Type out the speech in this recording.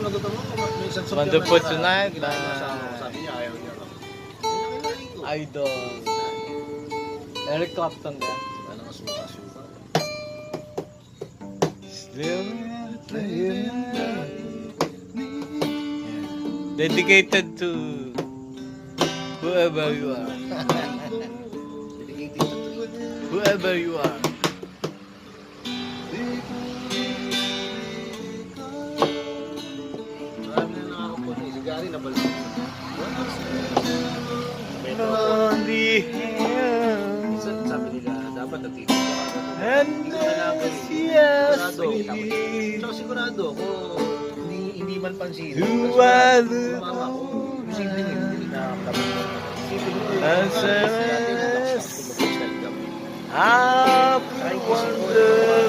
nagutom ako. May isang soup Wonderful na tonight, kinain na- ko sa ako. Sabi niya, ayaw niya ako. Kinain ko. Idol. Eric Clapton ba? Wala nga suka-suka. Still dedicated to whoever you are. Dedicated to Whoever you are. marami na nakakapon eh. Si Gary nabalik. On the hill Sabi nila, dapat nagtitin ka. and Sigurado. the So sigurado ako, hindi man pansin. You are Yung mama ko, yung sibling yun, hindi na sibling yun. As Dati naglakas ako mag-style kami. I wonder